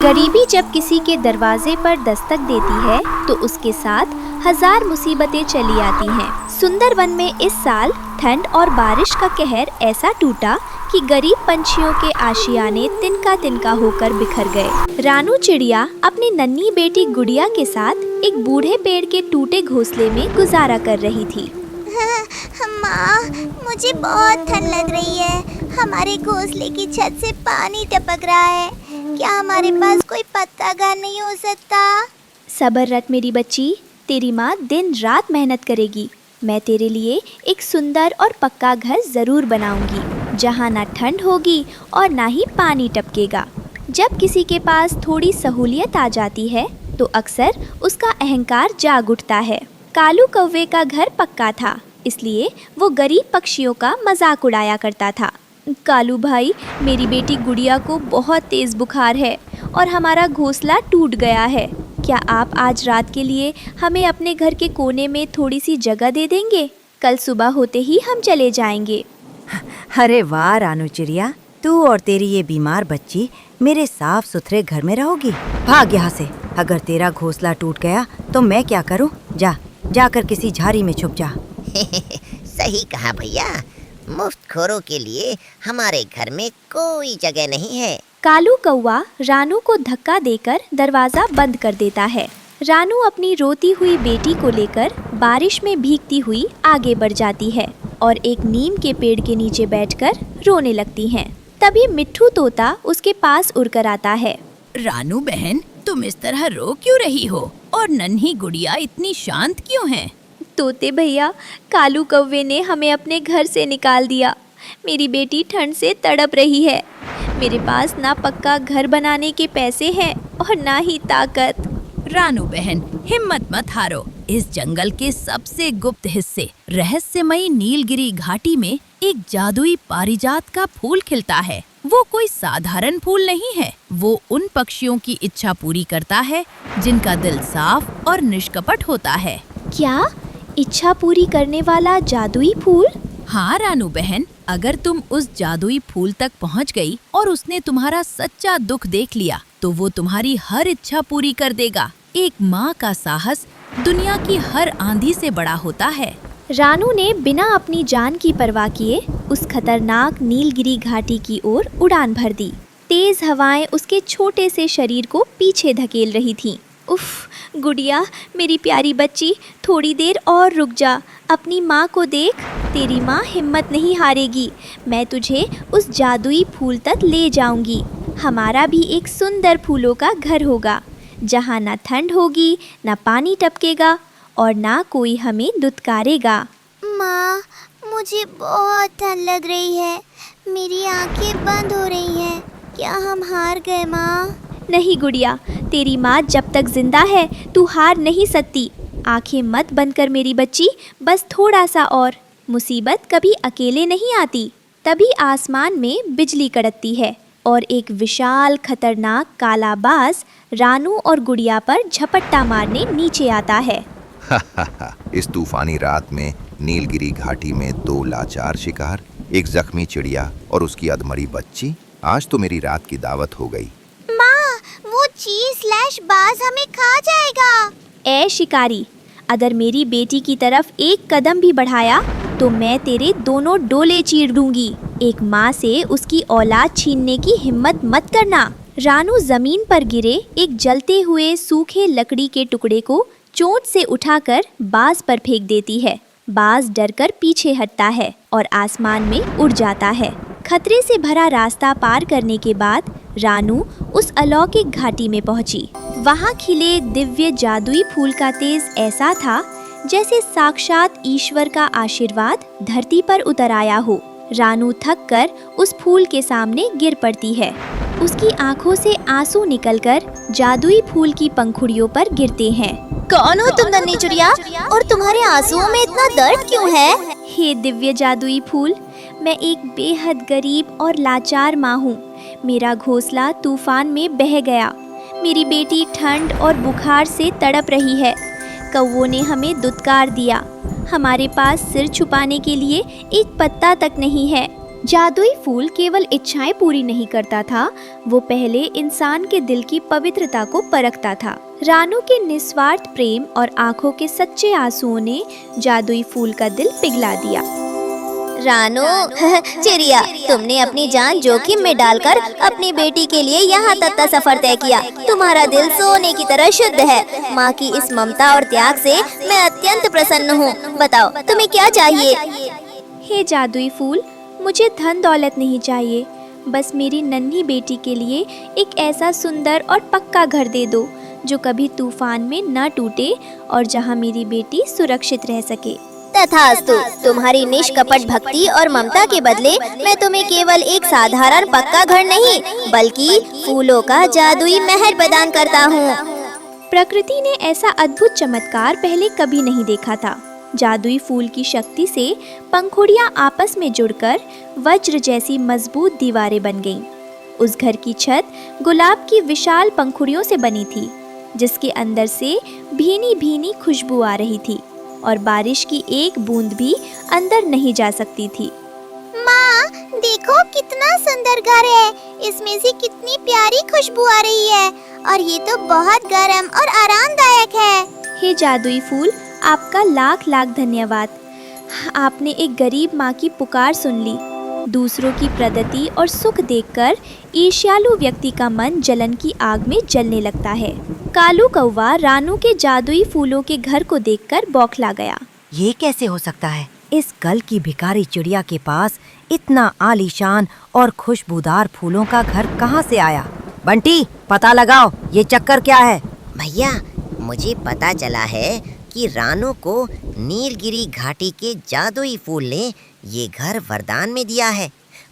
गरीबी जब किसी के दरवाजे पर दस्तक देती है तो उसके साथ हजार मुसीबतें चली आती हैं। सुंदरवन में इस साल ठंड और बारिश का कहर ऐसा टूटा कि गरीब पंछियों के आशियाने तिनका तिनका होकर बिखर गए। रानू चिड़िया अपनी नन्ही बेटी गुड़िया के साथ एक बूढ़े पेड़ के टूटे घोंसले में गुजारा कर रही थी। माँ, मुझे बहुत ठंड लग रही है। हमारे घोंसले की छत से पानी टपक रहा है। क्या हमारे पास कोई पत्ता घर नहीं हो सकता? सब्र रख मेरी बच्ची, तेरी माँ दिन रात मेहनत करेगी। मैं तेरे लिए एक सुंदर और पक्का घर जरूर बनाऊंगी, जहाँ ना ठंड होगी और ना ही पानी टपकेगा। जब किसी के पास थोड़ी सहूलियत आ जाती है तो अक्सर उसका अहंकार जाग उठता है। कालू कौवे का घर पक्का था, इसलिए वो गरीब पक्षियों का मजाक उड़ाया करता था। कालू भाई, मेरी बेटी गुड़िया को बहुत तेज बुखार है और हमारा घोंसला टूट गया है। क्या आप आज रात के लिए हमें अपने घर के कोने में थोड़ी सी जगह दे देंगे? कल सुबह होते ही हम चले जाएंगे। अरे वाह रानू चिड़िया, तू और तेरी ये बीमार बच्ची मेरे साफ सुथरे घर में रहोगी। भाग यहाँ से। अगर तेरा घोंसला टूट गया तो मैं क्या करूँ? जाकर किसी झाड़ी में छुप जा। सही कहा भैया, मुफ्तखोरों के लिए हमारे घर में कोई जगह नहीं है। कालू कौवा रानू को धक्का देकर दरवाजा बंद कर देता है। रानू अपनी रोती हुई बेटी को लेकर बारिश में भीगती हुई आगे बढ़ जाती है और एक नीम के पेड़ के नीचे बैठकर रोने लगती हैं। तभी मिट्ठू तोता उसके पास उड़कर आता है। रानू बहन, तुम इस तरह रो क्यों रही हो और नन्ही गुड़िया इतनी शांत क्यों है? तोते भैया, कालू कौवे ने हमें अपने घर से निकाल दिया। मेरी बेटी ठंड से तड़प रही है। मेरे पास ना पक्का घर बनाने के पैसे हैं और ना ही ताकत। रानू बहन, हिम्मत मत हारो। इस जंगल के सबसे गुप्त हिस्से रहस्यमयी नीलगिरी घाटी में एक जादुई पारिजात का फूल खिलता है। वो कोई साधारण फूल नहीं है। वो उन पक्षियों की इच्छा पूरी करता है जिनका दिल साफ और निष्कपट होता है। क्या? इच्छा पूरी करने वाला जादुई फूल? हाँ रानू बहन, अगर तुम उस जादुई फूल तक पहुँच गई और उसने तुम्हारा सच्चा दुख देख लिया तो वो तुम्हारी हर इच्छा पूरी कर देगा। एक माँ का साहस दुनिया की हर आंधी से बड़ा होता है। रानू ने बिना अपनी जान की परवाह किए उस खतरनाक नीलगिरी घाटी की ओर उड़ान भर दी। तेज हवाएं उसके छोटे से शरीर को पीछे धकेल रही थीं। उफ, गुड़िया, मेरी प्यारी बच्ची, थोड़ी देर और रुक जा। अपनी माँ को देख, तेरी माँ हिम्मत नहीं हारेगी। मैं तुझे उस जादुई फूल तक ले जाऊंगी। हमारा भी एक सुंदर फूलों का घर होगा, जहाँ ना ठंड होगी, ना पानी टपकेगा और ना कोई हमें दुत्कारेगा। माँ, मुझे बहुत ठंड लग रही है। मेरी आंखें बंद हो रही हैं। क्या हम हार गए माँ? नहीं गुड़िया, तेरी माँ जब तक जिंदा है तू हार नहीं सकती। आंखें मत बंद कर मेरी बच्ची, बस थोड़ा सा और। मुसीबत कभी अकेले नहीं आती। तभी आसमान में बिजली कड़कती है और एक विशाल खतरनाक काला बाज रानू और गुड़िया पर झपट्टा मारने नीचे आता है। इस तूफानी रात में नीलगिरी घाटी में दो लाचार शिकार, एक जख्मी चिड़िया और उसकी अधमरी बच्ची। आज तो मेरी रात की दावत हो गई। माँ, वो चीज़/बाज हमें खा जाएगा। ए शिकारी, अगर मेरी बेटी की तरफ एक कदम भी बढ़ाया तो मैं तेरे दोनों डोले चीर दूंगी। एक माँ से उसकी औलाद छीनने की हिम्मत मत करना। रानू जमीन पर गिरे एक जलते हुए सूखे लकड़ी के टुकड़े को चोट से उठाकर बाज पर फेंक देती है। बाज डरकर पीछे हटता है और आसमान में उड़ जाता है। खतरे से भरा रास्ता पार करने के बाद रानू उस अलौकिक घाटी में पहुंची। वहां खिले दिव्य जादुई फूल का तेज ऐसा था जैसे साक्षात ईश्वर का आशीर्वाद धरती पर उतर आया हो। रानू थककर उस फूल के सामने गिर पड़ती है। उसकी आंखों से आंसू निकलकर जादुई फूल की पंखुड़ियों पर गिरते हैं। कौन हो तुम नन्ही चिड़िया, और तुम्हारे आंसुओं में इतना दर्द क्यों है? हे दिव्य जादुई फूल, मैं एक बेहद गरीब और लाचार माँ हूँ। मेरा घोंसला तूफान में बह गया। मेरी बेटी ठंड और बुखार से तड़प रही है। कौवों ने हमें दुत्कार दिया। हमारे पास सिर छुपाने के लिए एक पत्ता तक नहीं है। जादुई फूल केवल इच्छाएं पूरी नहीं करता था, वो पहले इंसान के दिल की पवित्रता को परखता था। रानू के निस्वार्थ प्रेम और आंखों के सच्चे आंसुओं ने जादुई फूल का दिल पिघला दिया। रानू चिड़िया, तुमने अपनी जान जोखिम में डालकर अपनी बेटी के लिए यहाँ तक का सफर तय किया। तुम्हारा दिल सोने की तरह शुद्ध है। माँ की इस ममता और त्याग से मैं अत्यंत प्रसन्न हूँ। बताओ तुम्हें क्या चाहिए? हे जादुई फूल, मुझे धन दौलत नहीं चाहिए, बस मेरी नन्ही बेटी के लिए एक ऐसा सुंदर और पक्का घर दे दो जो कभी तूफान में न टूटे और जहाँ मेरी बेटी सुरक्षित रह सके। तथास्तु। तुम्हारी निष्कपट भक्ति और ममता के बदले मैं तुम्हें केवल एक साधारण पक्का घर नहीं बल्कि फूलों का जादुई महल प्रदान करता हूँ। प्रकृति ने ऐसा अद्भुत चमत्कार पहले कभी नहीं देखा था। जादुई फूल की शक्ति से पंखुड़ियां आपस में जुड़कर वज्र जैसी मजबूत दीवारें बन गईं। उस घर की छत गुलाब की विशाल पंखुड़ियों से बनी थी, जिसके अंदर से भीनी भीनी खुशबू आ रही थी और बारिश की एक बूंद भी अंदर नहीं जा सकती थी। माँ देखो कितना सुंदर घर है। इसमें से कितनी प्यारी खुशबू आ रही है और ये तो बहुत गर्म और आरामदायक है। हे जादुई फूल, आपका लाख लाख धन्यवाद। आपने एक गरीब माँ की पुकार सुन ली। दूसरों की प्रगति और सुख देखकर ईर्ष्यालु व्यक्ति का मन जलन की आग में जलने लगता है। कालू कौवा रानू के जादुई फूलों के घर को देखकर बौखला गया। ये कैसे हो सकता है? इस कल की भिखारी चिड़िया के पास इतना आलीशान और खुशबूदार फूलों का घर कहाँ से आया? बंटी, पता लगाओ ये चक्कर क्या है। भैया, मुझे पता चला है कि रानू को नीलगिरी घाटी के जादुई फूल ने ये घर वरदान में दिया है।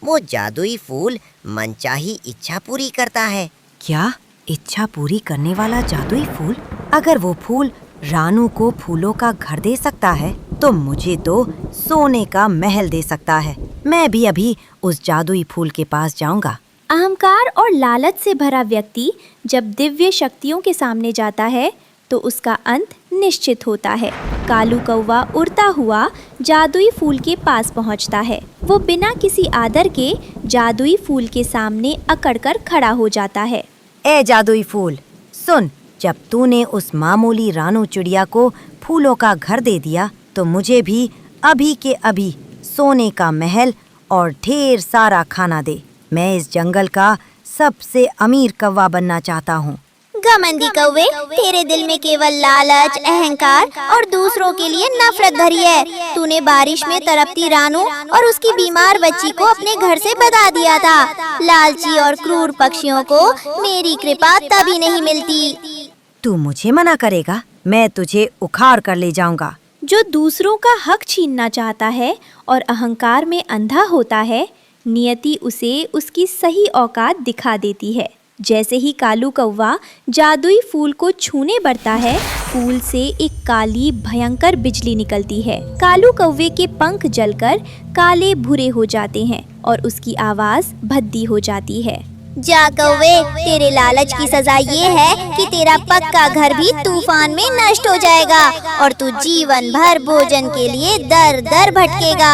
वो जादुई फूल मनचाही इच्छा पूरी करता है। क्या? इच्छा पूरी करने वाला जादुई फूल? अगर वो फूल रानू को फूलों का घर दे सकता है तो मुझे तो सोने का महल दे सकता है। मैं भी अभी उस जादुई फूल के पास जाऊंगा। अहंकार और लालच से भरा व्यक्ति जब दिव्य शक्तियों के सामने जाता है तो उसका अंत निश्चित होता है। कालू कौवा उड़ता हुआ जादुई फूल के पास पहुंचता है। वो बिना किसी आदर के जादुई फूल के सामने अकड़कर खड़ा हो जाता है। ए जादुई फूल, सुन, जब तूने उस मामूली रानू चिड़िया को फूलों का घर दे दिया तो मुझे भी अभी के अभी सोने का महल और ढेर सारा खाना दे। मैं इस जंगल का सबसे अमीर कौवा बनना चाहता हूँ। घमंडी कौवे, तेरे दिल में केवल लालच, अहंकार और दूसरों के लिए नफरत भरी है। तूने बारिश में तड़पती रानू और उसकी बीमार बच्ची को अपने घर से भगा दिया था। लालची और क्रूर पक्षियों को मेरी कृपा तभी नहीं मिलती। तू मुझे मना करेगा? मैं तुझे उखाड़ कर ले जाऊंगा। जो दूसरों का हक छीनना चाहता है और अहंकार में अंधा होता है, नियति उसे उसकी सही औकात दिखा देती है। जैसे ही कालू कौवा जादुई फूल को छूने बढ़ता है, फूल से एक काली भयंकर बिजली निकलती है। कालू कौवे के पंख जलकर काले भूरे हो जाते हैं और उसकी आवाज भद्दी हो जाती है। जा कौवे, तेरे लालच की सजा ये है कि तेरा पक्का घर भी तूफान में नष्ट हो जाएगा और तू जीवन भर भोजन के लिए दर दर भटकेगा।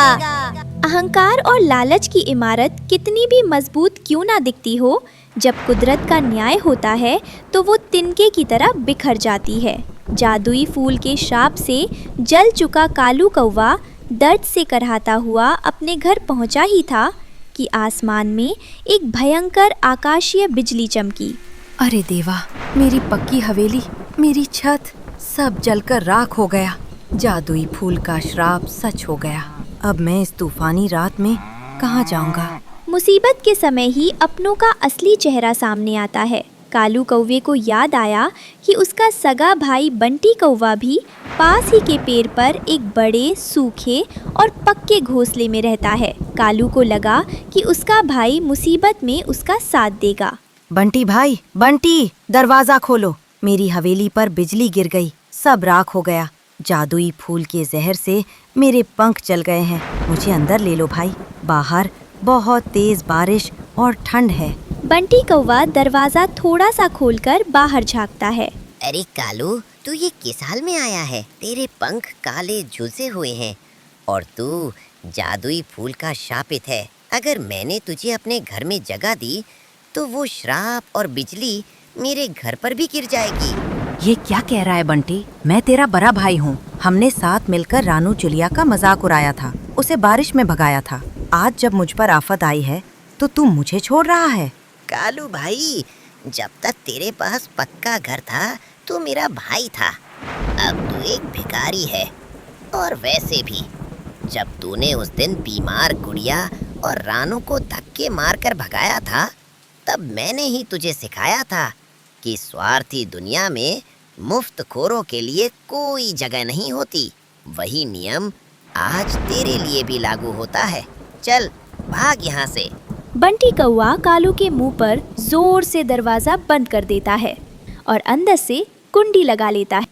अहंकार और लालच की इमारत कितनी भी मजबूत क्यों ना दिखती हो, जब कुदरत का न्याय होता है तो वो तिनके की तरह बिखर जाती है। जादुई फूल के श्राप से जल चुका कालू कौवा दर्द से करहाता हुआ अपने घर पहुंचा ही था कि आसमान में एक भयंकर आकाशीय बिजली चमकी। अरे देवा, मेरी पक्की हवेली, मेरी छत सब जलकर राख हो गया। जादुई फूल का श्राप सच हो गया। अब मैं इस तूफानी रात में कहाँ जाऊंगा? मुसीबत के समय ही अपनों का असली चेहरा सामने आता है। कालू कौवे को याद आया कि उसका सगा भाई बंटी कौवा भी पास ही के पेड़ पर एक बड़े सूखे और पक्के घोंसले में रहता है। कालू को लगा कि उसका भाई मुसीबत में उसका साथ देगा। बंटी भाई, बंटी, दरवाजा खोलो। मेरी हवेली पर बिजली गिर गई, सब राख हो गया। जादुई फूल के जहर से मेरे पंख जल गए हैं। मुझे अंदर ले लो भाई, बाहर बहुत तेज बारिश और ठंड है। बंटी कौवा दरवाजा थोड़ा सा खोलकर बाहर झांकता है। अरे कालू, तू ये किस हाल में आया है? तेरे पंख काले झुलसे हुए हैं और तू जादुई फूल का शापित है। अगर मैंने तुझे अपने घर में जगह दी तो वो श्राप और बिजली मेरे घर पर भी गिर जाएगी। ये क्या कह रहा है बंटी? मैं तेरा बड़ा भाई हूँ। हमने साथ मिलकर रानू चिड़िया का मजाक उड़ाया था, उसे बारिश में भगाया था। आज जब मुझ पर आफत आई है तो तू मुझे छोड़ रहा है। कालू भाई, जब तक तेरे पास पक्का घर था तो मेरा भाई था। अब तू एक भिखारी है। और वैसे भी जब तूने उस दिन बीमार गुड़िया और रानू को धक्के मारकर भगाया था, तब मैंने ही तुझे सिखाया था कि स्वार्थी दुनिया में मुफ्तखोरों के लिए कोई जगह नहीं होती। वही नियम आज तेरे लिए भी लागू होता है। चल भाग यहाँ से। बंटी कौआ कालू के मुंह पर जोर से दरवाजा बंद कर देता है और अंदर से कुंडी लगा लेता है।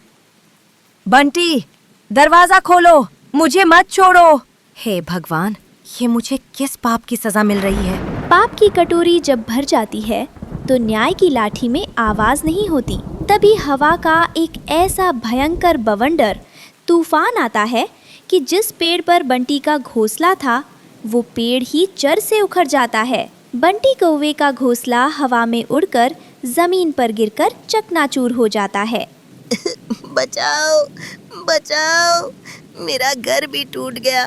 बंटी, दरवाजा खोलो, मुझे मत छोड़ो। हे भगवान, ये मुझे किस पाप की सजा मिल रही है? पाप की कटोरी जब भर जाती है तो न्याय की लाठी में आवाज नहीं होती। तभी हवा का एक ऐसा भयंकर बवंडर तूफान आता है कि जिस पेड़ पर बंटी का घोंसला था वो पेड़ ही जड़ से उखड़ जाता है। बंटी कौवे का घोंसला हवा में उड़कर जमीन पर गिरकर चकनाचूर हो जाता है। बचाओ, बचाओ, मेरा घर भी टूट गया।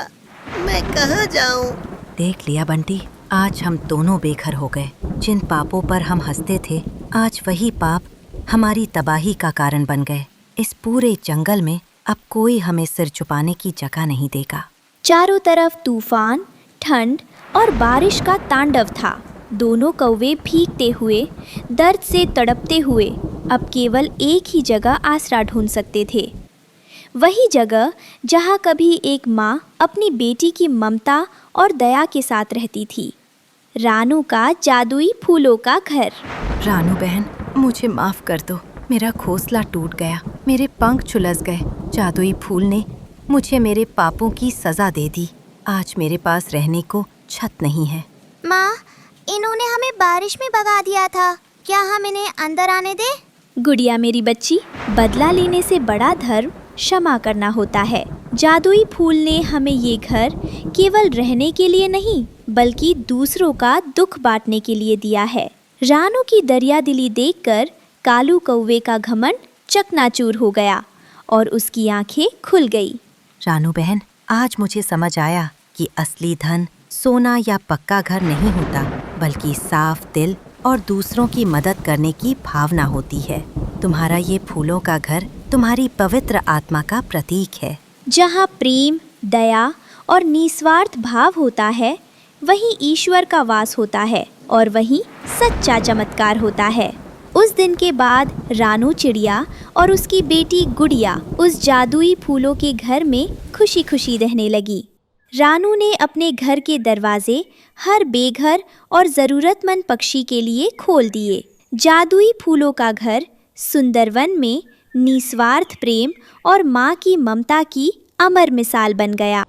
मैं कहाँ जाऊँ? देख लिया बंटी, आज हम दोनों बेघर हो गए। जिन पापों पर हम हंसते थे, आज वही पाप हमारी तबाही का कारण बन गए। इस पूरे जंगल में अब कोई हमें सिर छुपाने की जगह नहीं देगा। चारों तरफ तूफान, ठंड और बारिश का तांडव था। दोनों कौवे भीगते हुए, दर्द से तड़पते हुए अब केवल एक ही जगह आसरा ढूंढ सकते थे। वही जगह जहाँ कभी एक माँ अपनी बेटी की ममता और दया के साथ रहती थी। रानू का जादुई फूलों का घर। रानू बहन, मुझे माफ कर दो। मेरा घोंसला टूट गया, मेरे पंख झुलस गए। जादुई फूल ने मुझे मेरे पापों की सजा दे दी। आज मेरे पास रहने को छत नहीं है। माँ, इन्होंने हमें बारिश में भगा दिया था। क्या हम इन्हें अंदर आने दें? गुड़िया मेरी बच्ची, बदला लेने से बड़ा धर्म क्षमा करना होता है। जादुई फूल ने हमें ये घर केवल रहने के लिए नहीं बल्कि दूसरों का दुख बांटने के लिए दिया है। रानू की दरिया दिली देखकर कालू कौवे का घमंड चकनाचूर हो गया और उसकी आंखें खुल गई। रानू बहन, आज मुझे समझ आया कि असली धन सोना या पक्का घर नहीं होता, बल्कि साफ दिल और दूसरों की मदद करने की भावना होती है। तुम्हारा ये फूलों का घर तुम्हारी पवित्र आत्मा का प्रतीक है। जहाँ प्रेम, दया और निस्वार्थ भाव होता है, वहीं ईश्वर का वास होता है और वहीं सच्चा चमत्कार होता है। उस दिन के बाद रानू चिड़िया और उसकी बेटी गुड़िया उस जादुई फूलों के घर में खुशी खुशी रहने लगी। रानू ने अपने घर के दरवाजे हर बेघर और ज़रूरतमंद पक्षी के लिए खोल दिए। जादुई फूलों का घर सुंदरवन में निस्वार्थ प्रेम और माँ की ममता की अमर मिसाल बन गया।